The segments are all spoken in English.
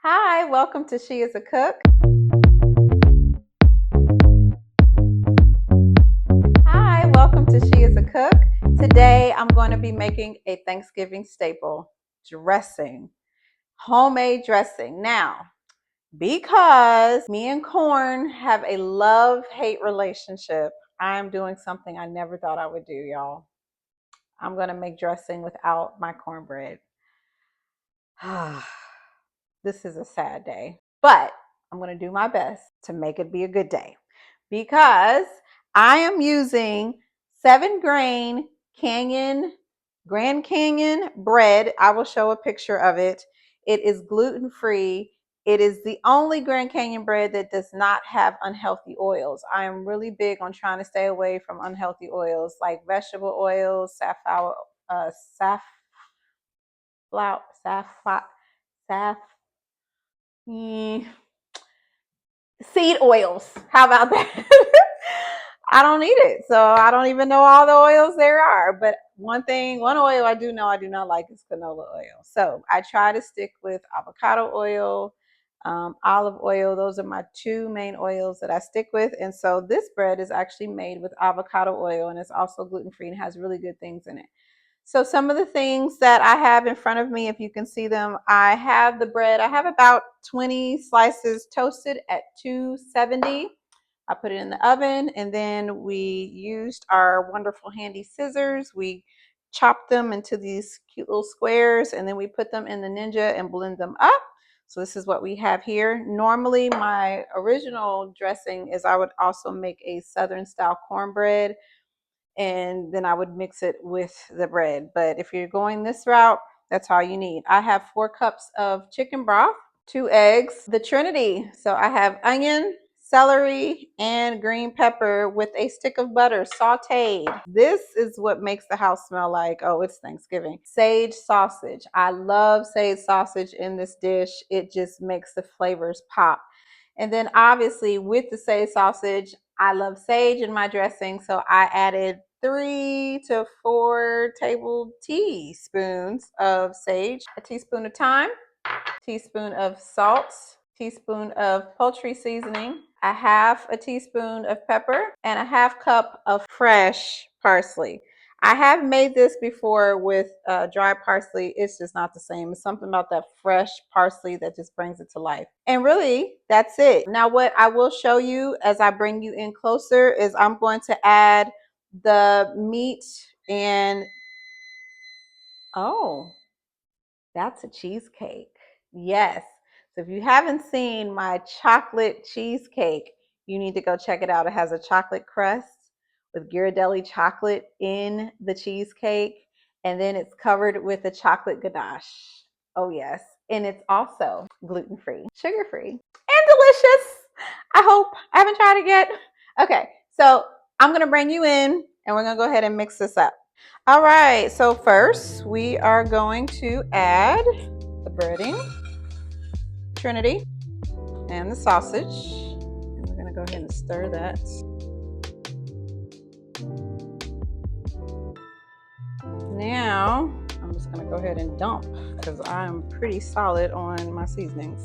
Hi, welcome to She is a Cook. Hi, welcome to She is a Cook. Today I'm going to be making a Thanksgiving staple, dressing, homemade dressing. Now, because me and corn have a love-hate relationship, I'm doing something I never thought I would do, y'all. I'm going to make dressing without my cornbread. This is a sad day, but I'm going to do my best to make it be a good day because I am using 7-grain Grand Canyon bread. I will show a picture of it. It is gluten-free. It is the only Grand Canyon bread that does not have unhealthy oils. I am really big on trying to stay away from unhealthy oils like vegetable oils, safflower, seed oils. How about that? I don't need it. So I don't even know all the oils there are. But one oil I do know I do not like is canola oil. So I try to stick with avocado oil, olive oil. Those are my two main oils that I stick with. And so this bread is actually made with avocado oil and it's also gluten-free and has really good things in it. So some of the things that I have in front of me, if you can see them, I have the bread. I have about 20 slices toasted at 270. I put it in the oven and then we used our wonderful handy scissors. We chopped them into these cute little squares and then we put them in the Ninja and blend them up. So this is what we have here. Normally my original dressing is I would also make a Southern style cornbread and then I would mix it with the bread. But if you're going this route, that's all you need. I have 4 cups of chicken broth, 2 eggs, the Trinity. So I have onion, celery, and green pepper with a stick of butter sauteed. This is what makes the house smell like, oh, it's Thanksgiving. Sage sausage. I love sage sausage in this dish. It just makes the flavors pop. And then obviously with the sage sausage, I love sage in my dressing, so I added 3 to 4 table teaspoons of sage, a teaspoon of thyme, teaspoon of salt, teaspoon of poultry seasoning, a half a teaspoon of pepper, and a half cup of fresh parsley. I have made this before with dry parsley. It's just not the same. It's something about that fresh parsley that just brings it to life. And really, that's it. Now, what I will show you as I bring you in closer is I'm going to add the meat and, oh, that's a cheesecake. Yes. So if you haven't seen my chocolate cheesecake, you need to go check it out. It has a chocolate crust with Ghirardelli chocolate in the cheesecake, and then it's covered with a chocolate ganache. Oh, yes. And it's also gluten-free, sugar-free, and delicious. I hope. I haven't tried it yet. Okay, so I'm going to bring you in, and we're going to go ahead and mix this up. All right, so first we are going to add the breading, Trinity, and the sausage. And we're going to go ahead and stir that. Now, I'm just going to go ahead and dump because I'm pretty solid on my seasonings.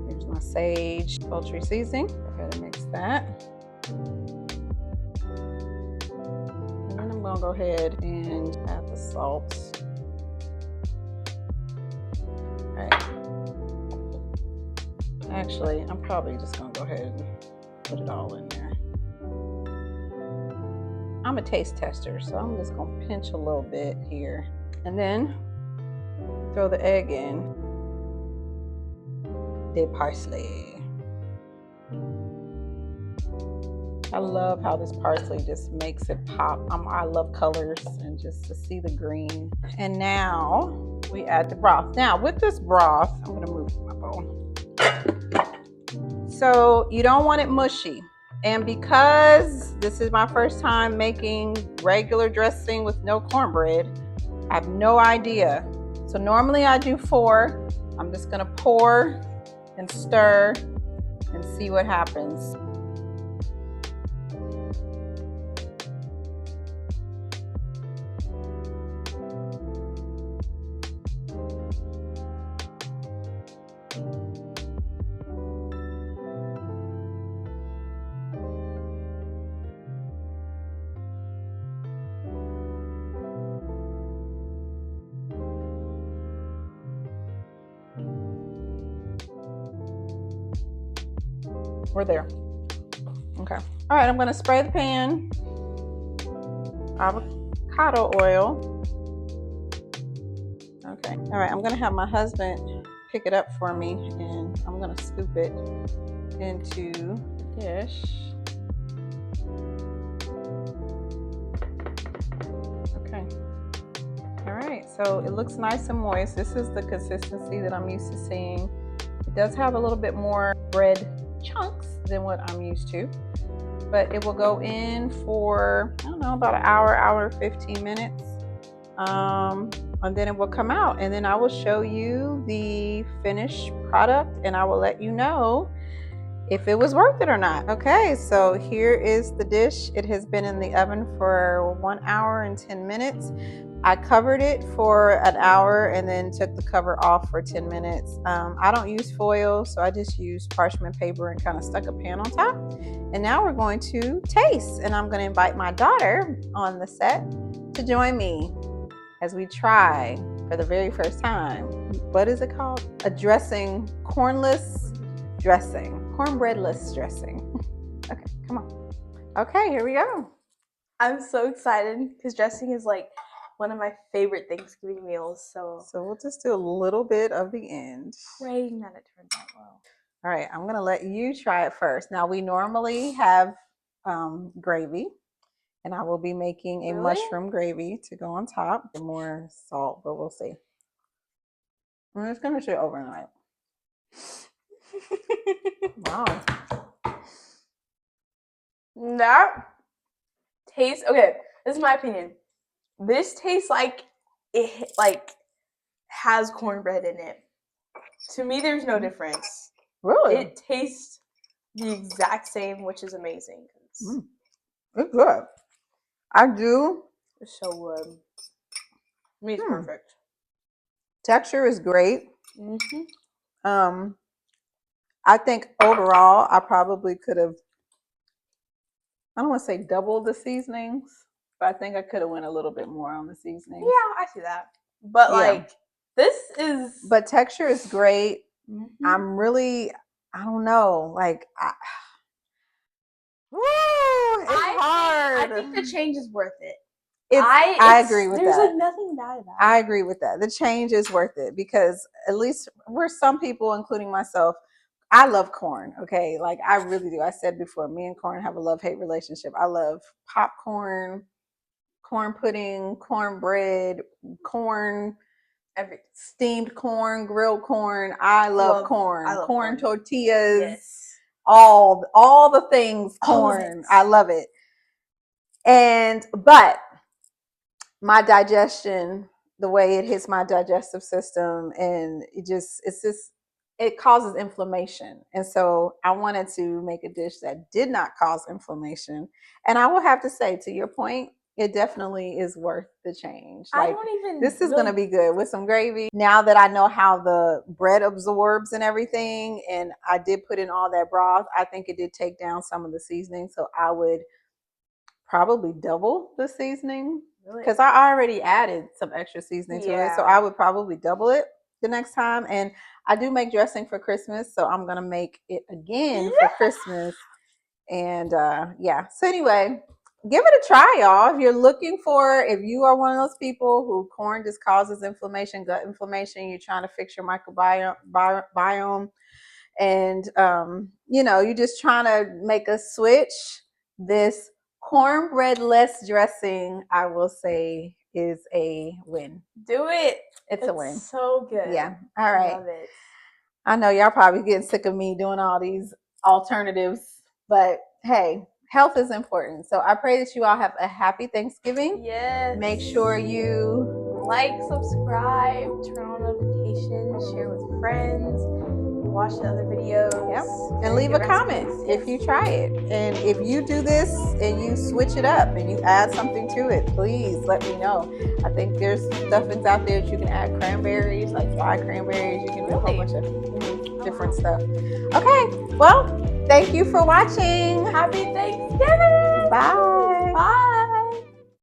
Here's my sage poultry seasoning. Go ahead and mix that. And then I'm going to go ahead and add the salt. All right. Actually, I'm probably just going to go ahead and put it all in there. I'm a taste tester, so I'm just going to pinch a little bit here. And then throw the egg in. The parsley. I love how this parsley just makes it pop. I love colors and just to see the green. And now we add the broth. Now with this broth, I'm going to move my bowl. So you don't want it mushy. And because this is my first time making regular dressing with no cornbread, I have no idea. So normally I do 4. I'm just going to pour and stir and see what happens. We're there. Okay. All right, I'm gonna spray the pan. Avocado oil. Okay. All right, I'm gonna have my husband pick it up for me, and I'm gonna scoop it into the dish. Okay. All right, so it looks nice and moist. This is the consistency that I'm used to seeing. It does have a little bit more bread chunks than what I'm used to, but it will go in for, I don't know, about an hour 15 minutes. And then it will come out, and then I will show you the finished product, and I will let you know if it was worth it or not. Okay, so here is the dish. It has been in the oven for 1 hour and 10 minutes. I covered it for an hour and then took the cover off for 10 minutes. I don't use foil, so I just used parchment paper and kind of stuck a pan on top. And now we're going to taste, and I'm going to invite my daughter on the set to join me as we try for the very first time. What is it called? A dressing, cornless dressing, cornbreadless dressing. Okay, come on. Okay, here we go. I'm so excited because dressing is like one of my favorite Thanksgiving meals. So we'll just do a little bit of the end. Praying that it turns out well. All right, I'm gonna let you try it first. Now we normally have gravy, and I will be making a mushroom gravy to go on top. More salt, but we'll see. I'm just gonna sit overnight. Wow. That tastes okay. This is my opinion. This tastes like it has cornbread in it. To me, there's no difference. Really? It tastes the exact same, which is amazing. It's good. I do. It's so good. To me, it's perfect. Texture is great. I think overall, I probably could have, I don't want to say double the seasonings, but I think I could have went a little bit more on the seasonings. Yeah, I see that. But like, this is... But texture is great. I'm really, I don't know, like, it's hard. I think the change is worth it. I agree with that. There's like nothing bad about it. I agree with that. The change is worth it because at least we're some people, including myself, I love corn, okay? Like, I really do. I said before, me and corn have a love-hate relationship. I love popcorn, corn pudding, cornbread, corn, steamed corn, grilled corn. I love corn. I love corn tortillas. Yes. All the things corn. I love it. But my digestion, the way it hits my digestive system, and it causes inflammation. And so I wanted to make a dish that did not cause inflammation. And I will have to say, to your point, it definitely is worth the change. Like, this is going to be good with some gravy. Now that I know how the bread absorbs and everything, and I did put in all that broth, I think it did take down some of the seasoning. So I would probably double the seasoning because I already added some extra seasoning to it. So I would probably double it the next time. And I do make dressing for Christmas, so I'm going to make it again for Christmas. And so anyway, give it a try, y'all. If you are one of those people who corn just causes inflammation, gut inflammation, you're trying to fix your microbiome, and you're just trying to make a switch, this cornbread-less dressing, I will say, is a win. Do it. It's a win. So good. Yeah. All right. I love it. I know y'all probably getting sick of me doing all these alternatives, but hey, health is important. So I pray that you all have a happy Thanksgiving. Yes. Make sure you like, subscribe, turn on notifications, share with friends, watch the other videos. Yep. And leave a comment if you try it. And if you do this and you switch it up and you add something to it, please let me know. I think there's stuffings out there that you can add cranberries, like dry cranberries. You can do a whole bunch of different stuff. Okay. Well, thank you for watching. Happy Thanksgiving. Bye.